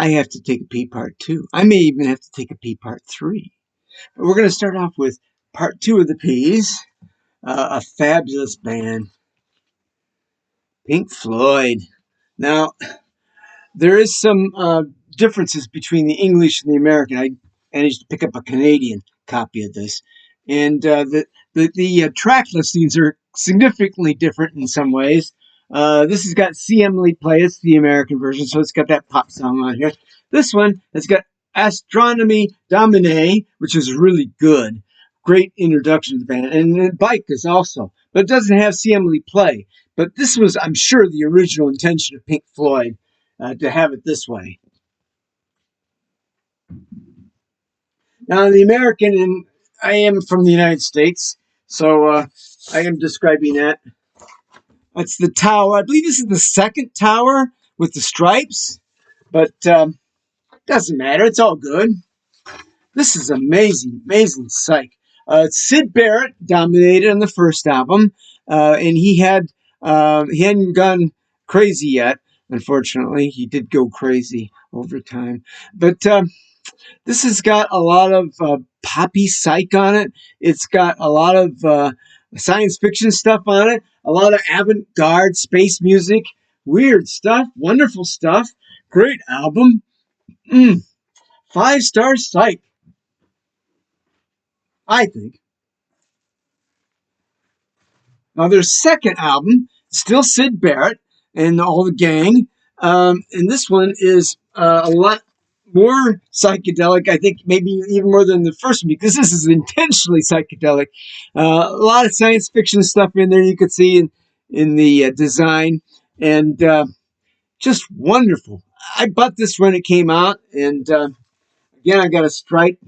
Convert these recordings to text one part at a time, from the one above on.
I have to take a P part 2. I may even have to take a P part 3. But we're going to start off with part 2 of the P's. A fabulous band, Pink Floyd. Now, there is some differences between the English and the American. I managed to pick up a Canadian copy of this. And the track listings are significantly different in some ways. This has got C. Emily Play. It's the American version, so it's got that pop song on here. This one has got Astronomy Domine, which is really good. Great introduction to the band. And Bike is also. But it doesn't have C. Emily Play. But this was, I'm sure, the original intention of Pink Floyd to have it this way. Now, the American, and I am from the United States, so I am describing that. That's the tower. I believe this is the second tower with the stripes, but doesn't matter. It's all good. This is amazing, amazing psych. Sid Barrett dominated on the first album, and he hadn't gone crazy yet. Unfortunately, he did go crazy over time, but this has got a lot of poppy psych on it. It's got a lot of science fiction stuff on it, a lot of avant-garde space music, weird stuff, wonderful stuff, great album. 5-star psych, I think. Now, their second album, still Sid Barrett and all the gang, and this one is a lot more psychedelic, I think maybe even more than the first one, because this is intentionally psychedelic. A lot of science fiction stuff in there you could see in the design, and just wonderful. I bought this when it came out, and again, I got a stripe.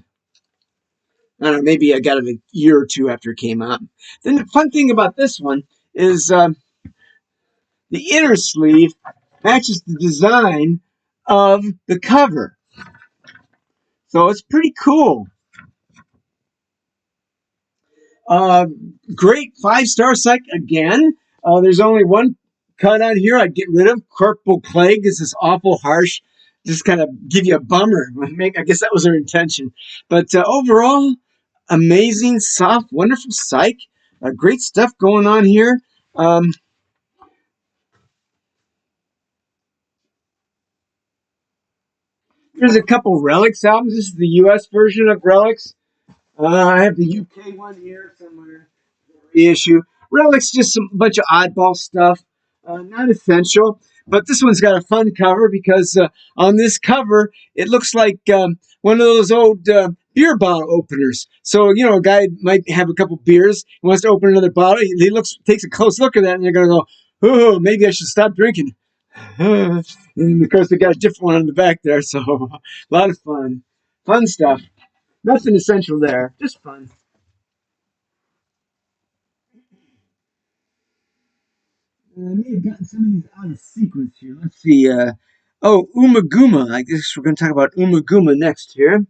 I don't know, maybe I got it a year or two after it came out. Then the fun thing about this one is the inner sleeve matches the design of the cover. So it's pretty cool. Great 5-star psych again. There's only one cut on here I'd get rid of. Corporal Plague is this awful harsh, just kind of give you a bummer. I guess that was their intention. But overall, amazing, soft, wonderful psych. Great stuff going on here. There's a couple Relics albums. This is the U.S. version of Relics. I have the U.K. one here somewhere. Reissue. Relics, just a bunch of oddball stuff. Not essential. But this one's got a fun cover because on this cover, it looks like one of those old beer bottle openers. So, you know, a guy might have a couple beers, he wants to open another bottle. He takes a close look at that, and they're going to go, oh, maybe I should stop drinking. And of course, they got a different one on the back there, so a lot of fun. Fun stuff. Nothing essential there, just fun. I may have gotten some of these out of sequence here. Let's see. Oh, Umaguma. I guess we're going to talk about Umaguma next here.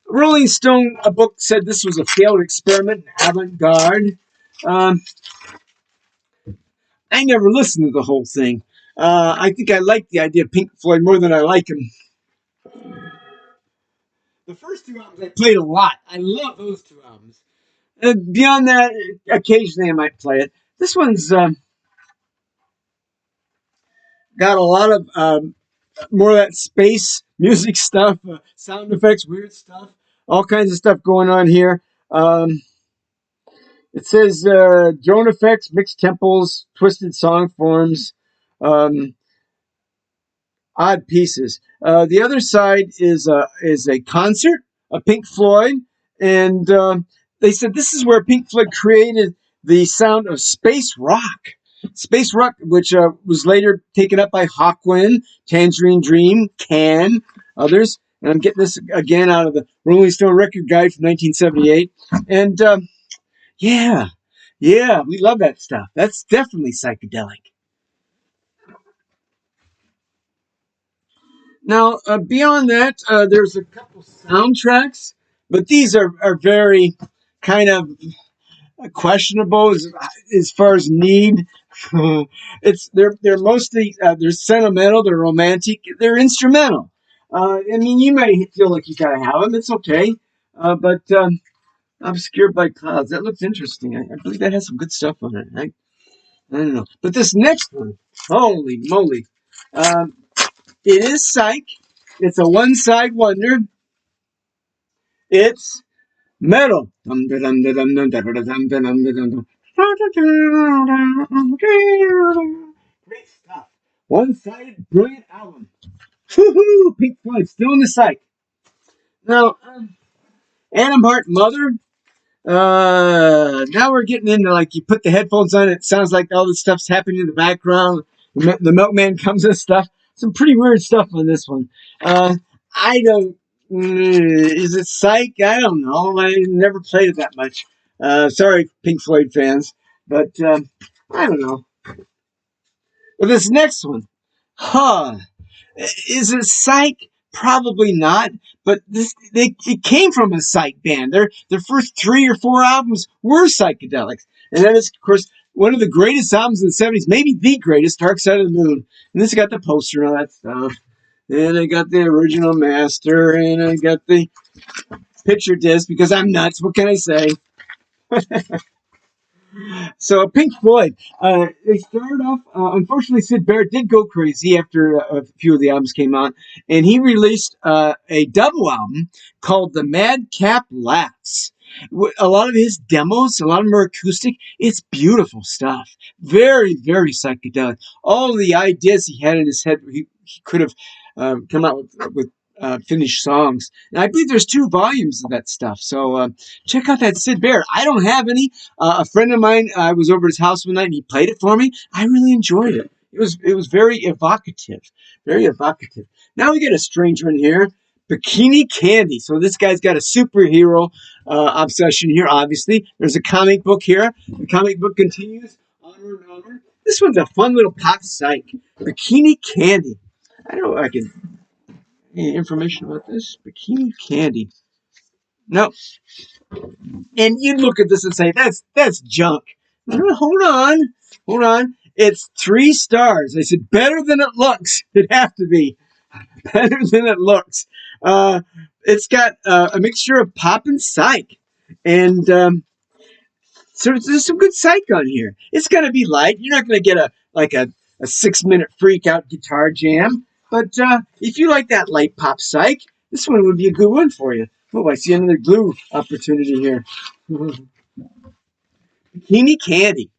Rolling Stone, a book, said this was a failed experiment in avant-garde. I never listened to the whole thing. I think I like the idea of Pink Floyd more than I like him. The first two albums I played a lot. I love those two albums. Beyond that, occasionally I might play it. This one's got a lot of more of that space music stuff, sound effects, weird stuff, all kinds of stuff going on here. It says drone effects, mixed tempos, twisted song forms, odd pieces. The other side is a concert of Pink Floyd, and they said this is where Pink Floyd created the sound of space rock. Space rock, which was later taken up by Hawkwind, Tangerine Dream, Can, others. And I'm getting this again out of the Rolling Stone Record Guide from 1978. And yeah, we love that stuff. That's definitely psychedelic. Now, beyond that, there's a couple soundtracks, but these are very kind of questionable as far as need. They're mostly they're sentimental, they're romantic, they're instrumental. I mean, you might feel like you gotta have them. It's okay, but obscured by clouds. That looks interesting. I believe that has some good stuff on it. I don't know, but this next one, holy moly, um, it is psych. It's a one-side wonder. It's metal. Great stuff. One-sided, brilliant album. Woohoo! Pink Floyd still in the psych. Now, Adam Hart Mother. Now we're getting into like you put the headphones on. It sounds like all this stuff's happening in the background. The milkman comes and stuff. Some pretty weird stuff on this one. I don't. Is it psych? I don't know. I never played it that much. Sorry, Pink Floyd fans, but I don't know. But this next one, huh? Is it psych? Probably not. But it came from a psych band. Their first 3 or 4 albums were psychedelics, and that is, of course, one of the greatest albums in the '70s, maybe the greatest, Dark Side of the Moon. And this got the poster and all that stuff. And I got the original master, and I got the picture disc because I'm nuts. What can I say? So Pink Floyd, they started off, unfortunately Sid Barrett did go crazy after a few of the albums came out, and he released a double album called The Madcap Laughs. A lot of his demos, a lot of them are acoustic. It's beautiful stuff. Very, very psychedelic. All the ideas he had in his head, he could have come out with finished songs. And I believe there's 2 volumes of that stuff. So check out that Sid Barrett. I don't have any. A friend of mine, I was over at his house one night and he played it for me. I really enjoyed it. It was very evocative. Very evocative. Now we get a strange one here. Bikini Candy. So this guy's got a superhero obsession here, obviously. There's a comic book here. The comic book continues onward and onward. This one's a fun little pop psych. Bikini Candy. I don't know if I can... Any information about this? Bikini Candy. No. And you'd look at this and say, that's junk. Hold on. It's 3 stars. I said, better than it looks. It'd have to be. Better than it looks. It's got a mixture of pop and psych. And so there's some good psych on here. It's going to be light. You're not going to get a 6-minute freak out guitar jam. But if you like that light pop psych, this one would be a good one for you. Oh, I see another glue opportunity here. Bikini Candy.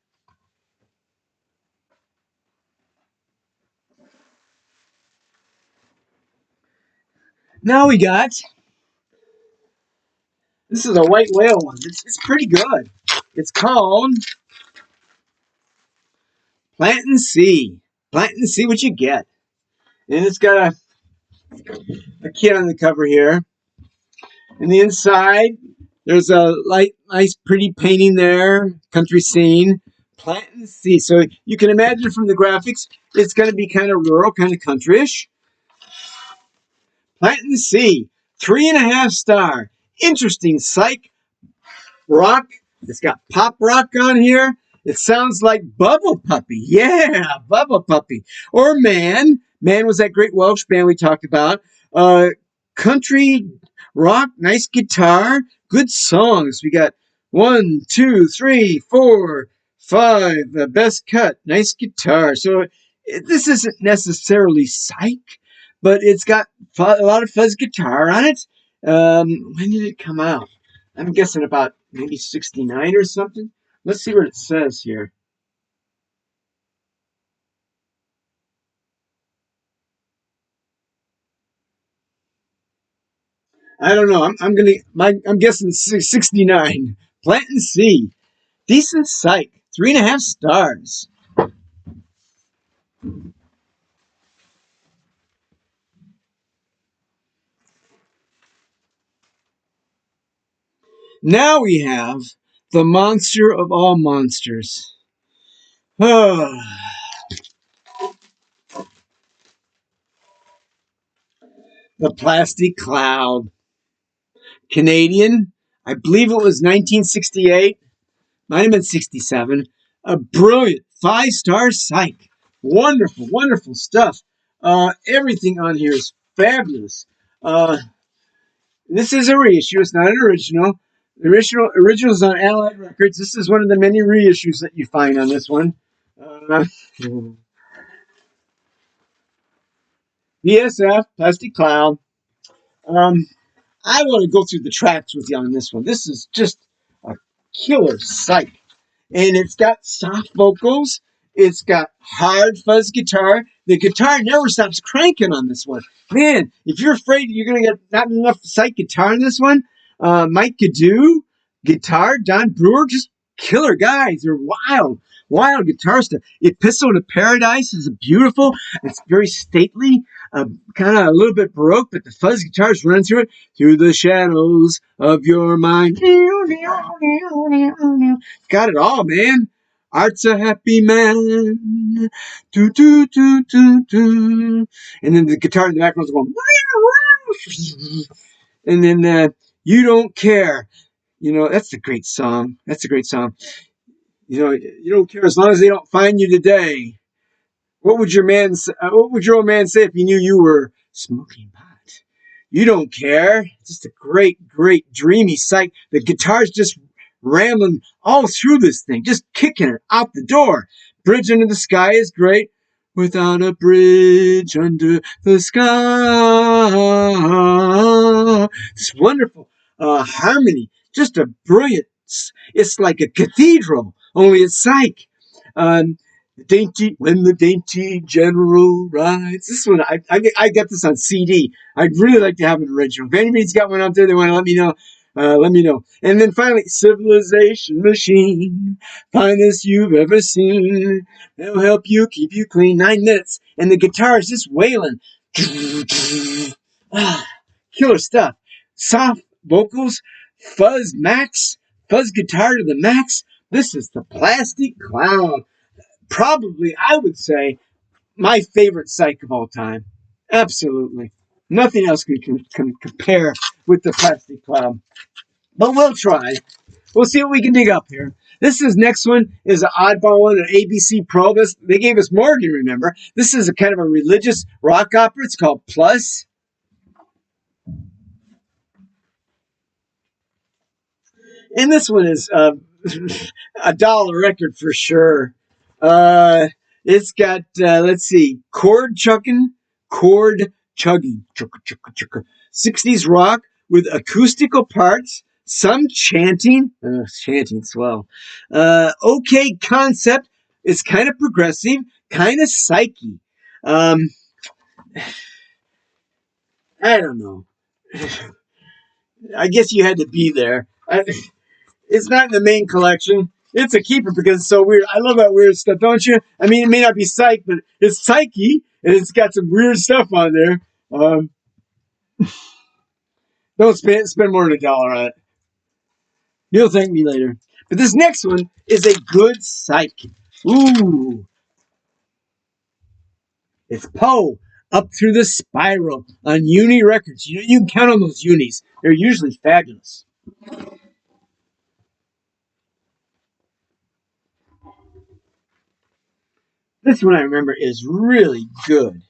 Now we got... This is a white whale one. It's pretty good. It's called Plant and See. Plant and see what you get. And it's got a kid on the cover here. And the inside, there's a nice, pretty painting there. Country scene. Plant and see. So you can imagine from the graphics, it's going to be kind of rural, kind of countryish. Plant and see. 3.5 star. Interesting psych rock. It's got pop rock on here. It sounds like Bubble Puppy. Yeah, Bubble Puppy. Or Man. Man was that great Welsh band we talked about. Country rock, nice guitar, good songs. We got 1, 2, 3, 4, 5. The best cut, nice guitar. So this isn't necessarily psych, but it's got a lot of fuzz guitar on it. When did it come out? I'm guessing about maybe 69 or something. Let's see what it says here. I don't know. I'm guessing 69. Plant and See. Decent psych. 3.5 stars. Now we have the monster of all monsters. The Plastic Cloud. Canadian. I believe it was 1968. Might have been 67. A brilliant 5-star psych. Wonderful, wonderful stuff. Everything on here is fabulous. This is a reissue. It's not an original. The original is on Allied Records. This is one of the many reissues that you find on this one. BSF, Plastic Cloud. I want to go through the tracks with you on this one. This is just a killer psych. And it's got soft vocals. It's got hard fuzz guitar. The guitar never stops cranking on this one. Man, if you're afraid you're going to get not enough psych guitar in this one, Mike Gadoo, guitar, Don Brewer, just killer guys. They're wild, wild guitar stuff. Epistle to Paradise is beautiful. It's very stately, kind of a little bit Baroque, but the fuzz guitars run through it. Through the shadows of your mind. Got it all, man. Art's a happy man. Do, do, do, do, do. And then the guitar in the background is going. And then You Don't Care. You know, that's a great song. That's a great song. You know, you don't care as long as they don't find you today. What would your old man say if he knew you were smoking pot? You don't care. Just a great, great, dreamy sight. The guitar's just rambling all through this thing, just kicking it out the door. Bridge Under the Sky is great. Without a bridge under the sky. It's wonderful harmony. Just a brilliant. It's like a cathedral, only it's psych. When the dainty general rides. This one, I got this on CD. I'd really like to have an original. If anybody's got one out there, they want to let me know. Let me know. And then finally, Civilization Machine, finest you've ever seen. It'll help you keep you clean. 9 minutes, and the guitar is just wailing. Killer stuff. Soft vocals, fuzz guitar to the max. This is the Plastic Cloud. Probably, I would say, my favorite psych of all time. Absolutely. Nothing else can compare with the Plastic Cloud. But we'll try. We'll see what we can dig up here. This next one is an oddball one, an ABC Pro. They gave us Morgan, remember. This is a kind of a religious rock opera. It's called Plus. And this one is a $1 record for sure. It's got, let's see, chord chugging. 60s rock with acoustical parts, some chanting. Chanting, swell. Okay concept. It's kind of progressive, kind of psyche. I don't know. I guess you had to be there. It's not in the main collection. It's a keeper because it's so weird. I love that weird stuff, don't you? I mean, it may not be psych, but it's psyche, and it's got some weird stuff on there. Don't spend more than $1 on it. You'll thank me later. But this next one is a good psych. Ooh. It's Poe, Up Through the Spiral on Uni Records. You know, you can count on those unis. They're usually fabulous. This one I remember is really good.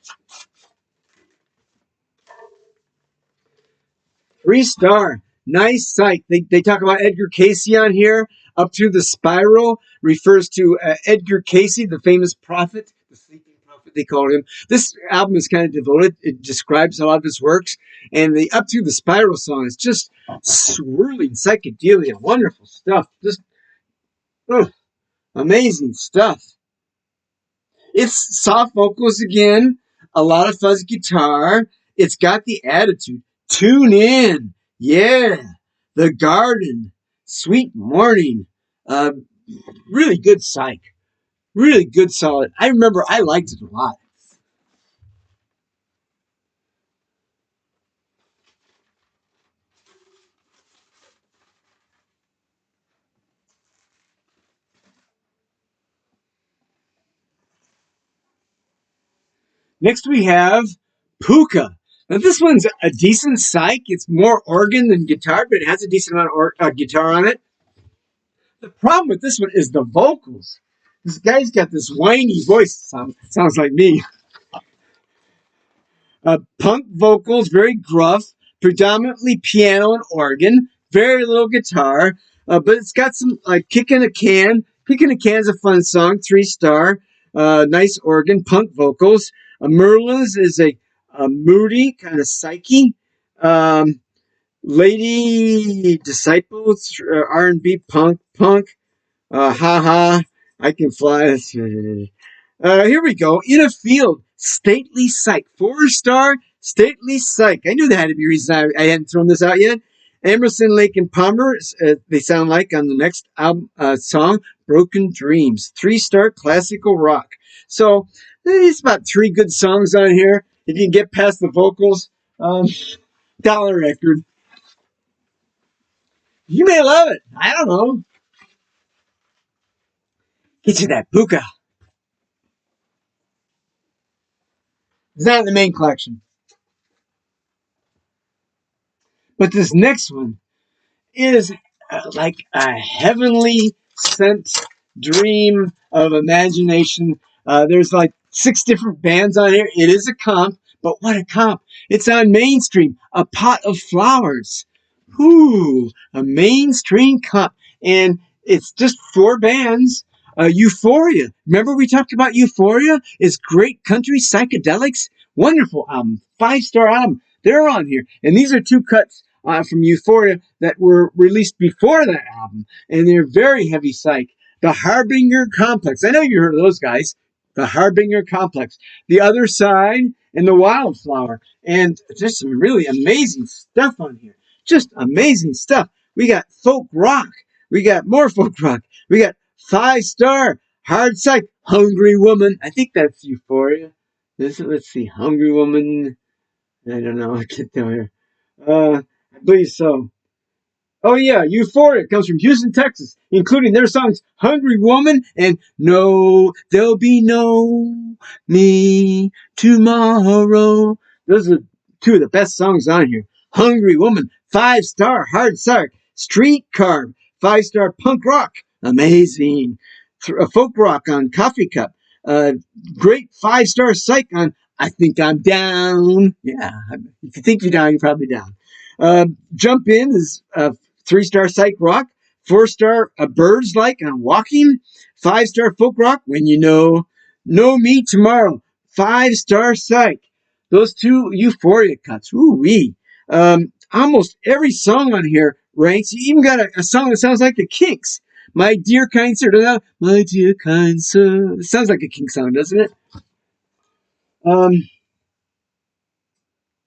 3-star. Nice psych. They talk about Edgar Cayce on here. Up Through the Spiral refers to Edgar Cayce, the famous prophet, the sleeping prophet they called him. This album is kind of devoted. It describes a lot of his works. And the Up Through the Spiral song is just swirling psychedelia. Wonderful stuff. Just amazing stuff. It's soft vocals again, a lot of fuzz guitar. It's got the attitude. Tune in. Yeah. The Garden. Sweet Morning. Really good psych. Really good solid. I remember I liked it a lot. Next we have Puka. Now this one's a decent psych. It's more organ than guitar, but it has a decent amount of guitar on it. The problem with this one is the vocals. This guy's got this whiny voice. Sounds like me. Punk vocals, very gruff, predominantly piano and organ, very little guitar, but it's got some like Kicking a Can. Kicking a Can's a fun song, 3-star, nice organ, punk vocals. Merlin's is a moody kind of psyche. Lady Disciples, R&B punk. Ha, I can fly. Here we go. In a Field, Stately Psych. 4-star, Stately Psych. I knew that had to be a reason I hadn't thrown this out yet. Emerson, Lake and Palmer, they sound like on the next album song, Broken Dreams. 3-star classical rock. So there's about 3 good songs on here. If you can get past the vocals, dollar record. You may love it. I don't know. Get you that puka. It's not in the main collection. But this next one is like a heavenly sent dream of imagination. There's like 6 different bands on here. It is a comp, but what a comp. It's on Mainstream, A Pot of Flowers. Ooh, a mainstream comp. And it's just 4 bands. Euphoria. Remember we talked about Euphoria? It's great country psychedelics. Wonderful album. 5-star album. They're on here. And these are 2 cuts from Euphoria that were released before that album. And they're very heavy psych. The Harbinger Complex. I know you heard of those guys. The Harbinger Complex. The Other Side and The Wildflower. And there's some really amazing stuff on here. Just amazing stuff. We got folk rock. We got more folk rock. We got 5-star hard psych, Hungry Woman. I think that's Euphoria. Let's see, Hungry Woman. I don't know. I can't tell here. I believe so. Oh yeah, Euphoria comes from Houston, Texas, including their songs Hungry Woman and No, There'll Be No Me Tomorrow. Those are 2 of the best songs on here. Hungry Woman, 5-star hard psych, Streetcar, 5-star punk rock. Amazing. Folk rock on Coffee Cup. Great 5-star psych on I Think I'm Down. Yeah, if you think you're down, you're probably down. Jump In is 3-star psych rock. 4-star Birds Like on Walking. 5-star folk rock, When You Know Me Tomorrow. 5-star psych. Those 2 Euphoria cuts. Ooh-wee. Almost every song on here ranks. You even got a song that sounds like the Kinks. My Dear Kind Sir. My Dear Kind Sir. It sounds like a King song, doesn't it?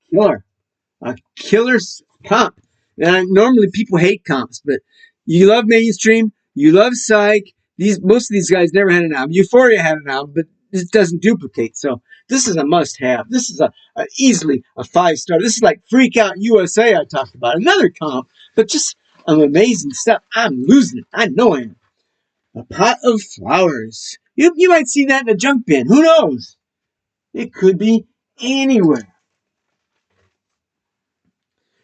Killer. A killer comp. And normally people hate comps, but you love mainstream, you love psych. Most of these guys never had an album. Euphoria had an album, but it doesn't duplicate. So this is a must-have. This is easily a 5-star. This is like Freak Out USA I talked about. Another comp, but just amazing stuff. I'm losing it. I know I am. A Pot of Flowers. You might see that in a junk bin. Who knows? It could be anywhere.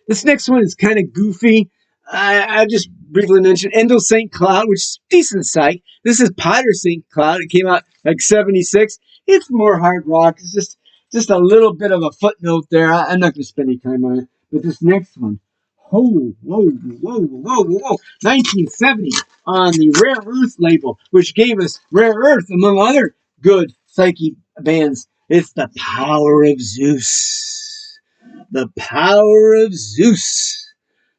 This next one is kind of goofy. I just briefly mentioned Endel St. Cloud, which is decent psych. This is Potter St. Cloud. It came out like 76. It's more hard rock. It's just a little bit of a footnote there. I'm not going to spend any time on it. But this next one, whoa, 1970 on the Rare Earth label, which gave us Rare Earth, among other good psyche bands. It's the Power of Zeus. The Power of Zeus.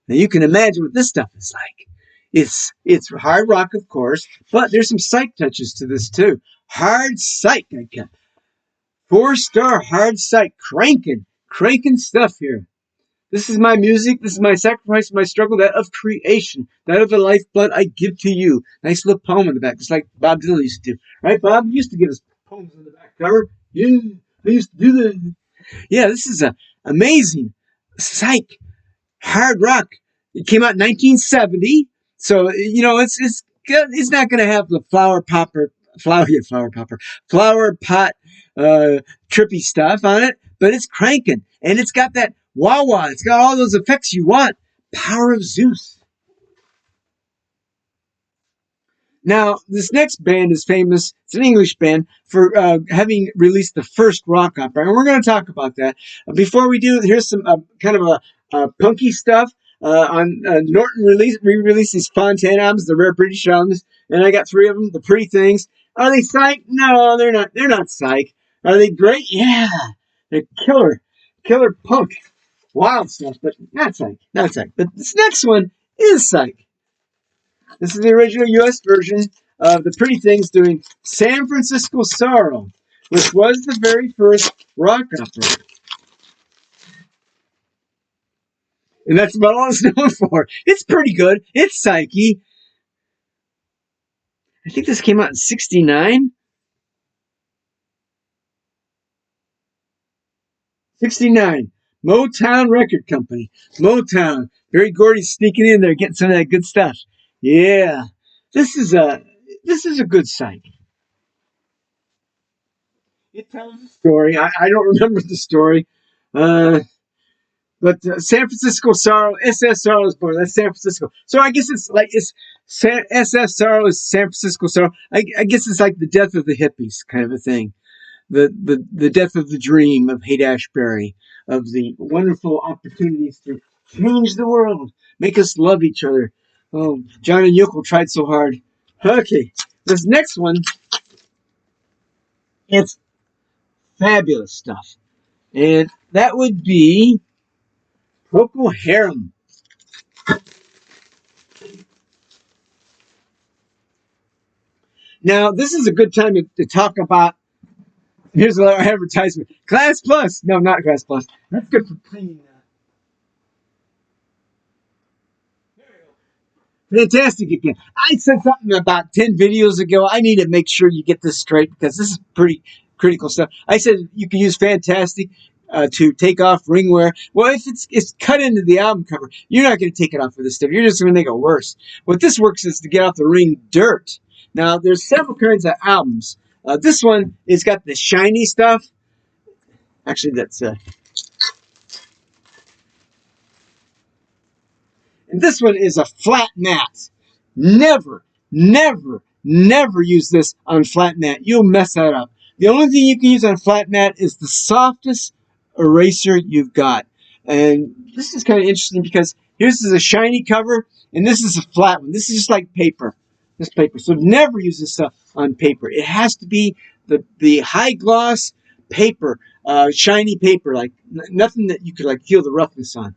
Now you can imagine what this stuff is like. It's hard rock, of course, but there's some psych touches to this too. Hard psych, I got 4-star hard psych, cranking stuff here. This is my music. This is my sacrifice, my struggle, that of creation, that of the lifeblood I give to you. Nice little poem in the back, just like Bob Dylan used to do. Right, Bob? You used to give us poems on the back cover. Yeah, I used to do that. Yeah, this is a amazing psych hard rock. It came out in 1970, so it's not going to have the flower pot trippy stuff on it, but it's cranking and it's got that wah wah. It's got all those effects you want. Power of Zeus. Now, this next band is famous. It's an English band for having released the first rock opera, and we're going to talk about that. Before we do, here's some kind of a punky stuff. On Norton re-released these Fontaine albums, the rare British albums, and I got 3 of them. The Pretty Things. Are they psych? No, they're not. They're not psych. Are they great? Yeah, they're killer punk, wild stuff, but not psych, not psych. But this next one is psych. This is the original U.S. version of the Pretty Things doing San Francisco Sorrow, which was the very first rock opera. And that's about all it's known for. It's pretty good. It's psyche. I think this came out in 69. 69. Motown Record Company. Motown. Barry Gordy's sneaking in there, getting some of that good stuff. Yeah. This is a good site. It tells a story. I don't remember the story. But San Francisco Sorrow, SS Sorrow is born. That's San Francisco. So I guess it's like SS Sorrow is San Francisco Sorrow. I guess it's like the death of the hippies kind of a thing. The death of the dream of Haight-Ashbury, of the wonderful opportunities to change the world, make us love each other. Oh, John and Yoko tried so hard. Okay, this next one, it's fabulous stuff. And that would be PRCO Herum. Now, this is a good time to talk about. Here's our advertisement. Class Plus. No, not Class Plus. That's good for cleaning. Fantastic again. I said something about 10 videos ago. I need to make sure you get this straight because this is pretty critical stuff. I said you can use Fantastic to take off ring wear. Well, if it's cut into the album cover, you're not going to take it off with this stuff. You're just going to make it worse. What this works is to get off the ring dirt. Now, there's several kinds of albums. This one is got the shiny stuff. Actually, that's... And this one is a flat mat. Never use this on flat mat. You'll mess that up. The only thing you can use on flat mat is the softest eraser you've got. And this is kind of interesting because here's a shiny cover, and this is a flat one. This is just like paper. This paper. So never use this stuff on paper. It has to be the high gloss paper, shiny paper, like nothing that you could like feel the roughness on.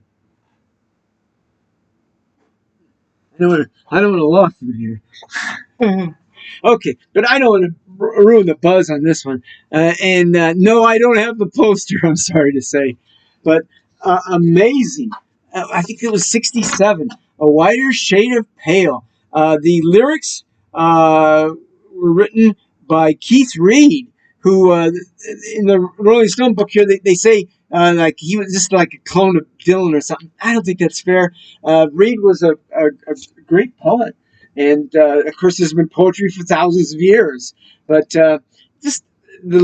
I don't want a lawsuit here. Okay, but I don't want to ruin the buzz on this one. No, I don't have the poster, I'm sorry to say. But amazing. I think it was 67. A Whiter Shade of Pale. The lyrics were written by Keith Reed, who in the Rolling Stone book here, they say like he was just like a clone of Dylan or something. I don't think that's fair. Reed was a great poet, and of course there's been poetry for thousands of years. But just the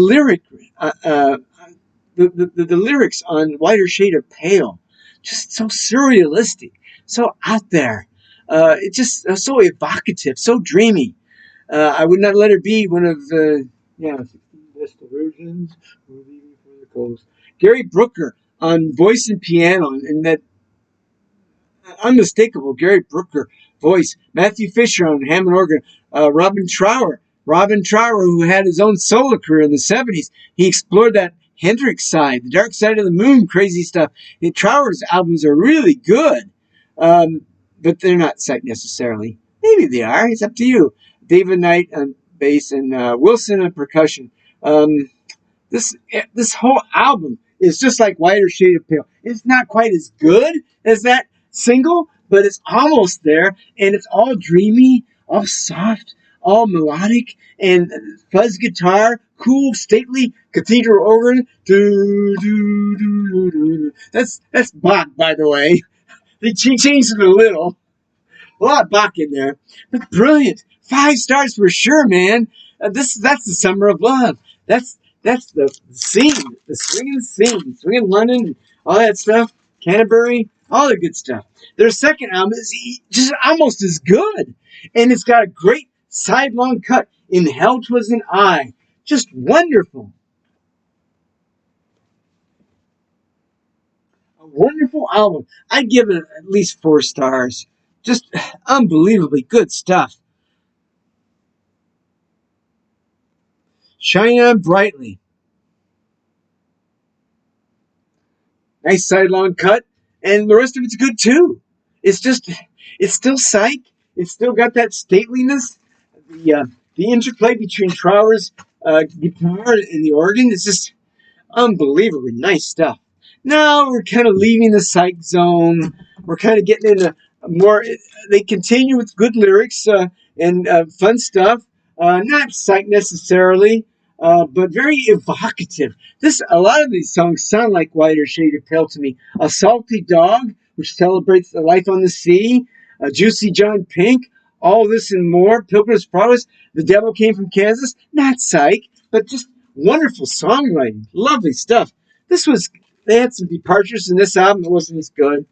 the lyrics on Whiter Shade of Pale, just so surrealistic, so out there. It's just so evocative, so dreamy. I would not let her be one of the 16 best versions. We're leaving for the coast. Gary Brooker on voice and piano, and that unmistakable Gary Brooker voice. Matthew Fisher on Hammond organ. Robin Trower, who had his own solo career in the 70s. He explored that Hendrix side, the dark side of the moon, crazy stuff. And Trower's albums are really good, but they're not psych necessarily. Maybe they are. It's up to you. David Knight on bass and Wilson on percussion. This whole album is just like Whiter Shade of Pale. It's not quite as good as that single, but it's almost there, and it's all dreamy, all soft, all melodic, and fuzz guitar, cool, stately cathedral organ. That's Bach, by the way. They changed it a little. A lot of Bach in there, but brilliant. 5 stars for sure, man. That's the summer of love. That's the scene, the swinging London, all that stuff. Canterbury, all the good stuff. Their second album is just almost as good, and it's got a great sidelong cut. In Hell 'Twas an Eye. Just wonderful. A wonderful album. I'd give it at least 4 stars. Just unbelievably good stuff. Shine On Brightly. Nice sidelong cut. And the rest of it's good too. It's still psych. It's still got that stateliness. The interplay between Trower's guitar and the organ is just unbelievably nice stuff. Now we're kind of leaving the psych zone. We're kind of getting into more. They continue with good lyrics and fun stuff. Not psych necessarily, but very evocative. A lot of these songs sound like Whiter Shade of Pale to me. A Salty Dog, which celebrates the life on the sea. Juicy John Pink. All This and More. Pilgrim's Progress. The Devil Came from Kansas. Not psych, but just wonderful songwriting. Lovely stuff. They had some departures in this album that wasn't as good.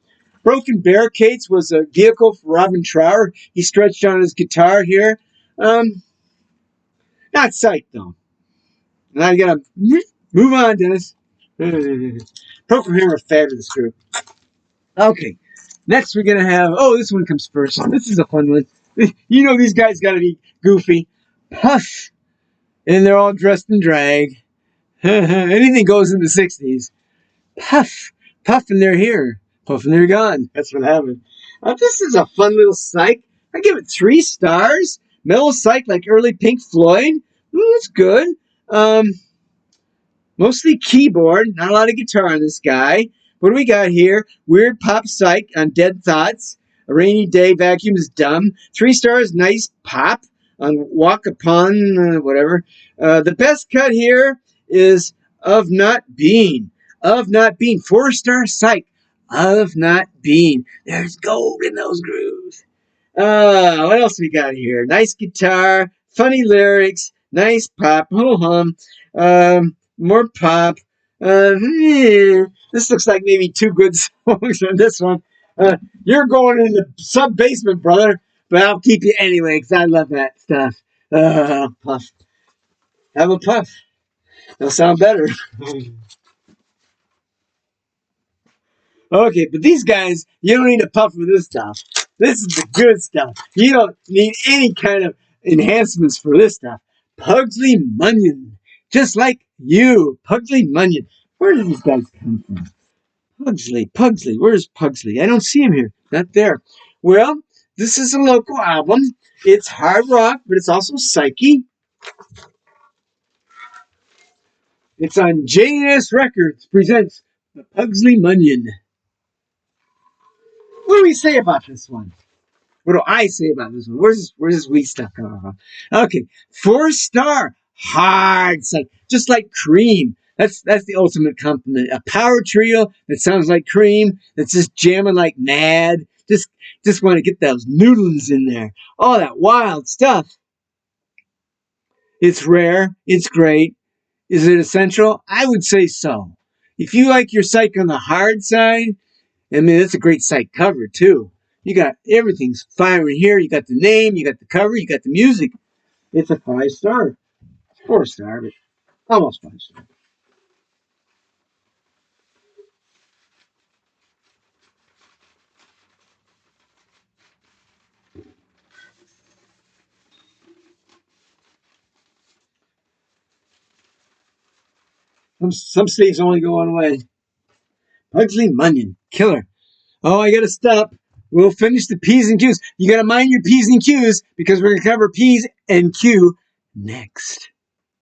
Broken Barricades was a vehicle for Robin Trower. He stretched on his guitar here. Not psych, though. Now you gotta move on, Dennis. PRCO Herum, a fabulous group. Okay, next we're gonna have. Oh, this one comes first. This is a fun one. You know these guys gotta be goofy. Puff, and they're all dressed in drag. Anything goes in the '60s. Puff, puff, and they're here. Puff, and they're gone. That's what happened. This is a fun little psych. I give it 3 stars. Mellow psych like early Pink Floyd. It's good. Mostly keyboard. Not a lot of guitar on this guy. What do we got here? Weird pop psych on Dead Thoughts. A Rainy Day Vacuum is Dumb. 3 stars. Nice pop on Walk Upon whatever. The best cut here is Of Not Being. Of Not Being. 4-star psych. Of Not Being. There's gold in those grooves. What else we got here? Nice guitar, funny lyrics, nice pop, ho-hum, more pop. This looks like maybe 2 good songs on this one. You're going in the sub-basement, brother, but I'll keep you anyway because I love that stuff. Puff. Have a puff. It'll sound better. Okay, but these guys, you don't need a puff for this stuff. This is the good stuff. You don't need any kind of enhancements for this stuff. Pugsley Mion. Just like you. Pugsley Mion. Where did these guys come from? Pugsley. Where's Pugsley? I don't see him here. Not there. Well, this is a local album. It's hard rock, but it's also psyche. It's on JS Records. Presents the Pugsley Mion. What do we say about this one? What do I say about this one? Where's this wee stuff coming from? Okay, 4-star, hard psych, just like Cream. That's the ultimate compliment. A power trio that sounds like Cream, that's just jamming like mad. Just want to get those noodles in there. All that wild stuff. It's rare. It's great. Is it essential? I would say so. If you like your psych on the hard side, I mean, it's a great site cover, too. You got everything's firing here. You got the name, you got the cover, you got the music. It's a 5-star. 4-star, but almost 5-star. Some sleeves only go one way. Pugsley Mion, killer. Oh, I gotta stop. We'll finish the P's and Q's. You gotta mind your P's and Q's because we're gonna cover P's and Q next.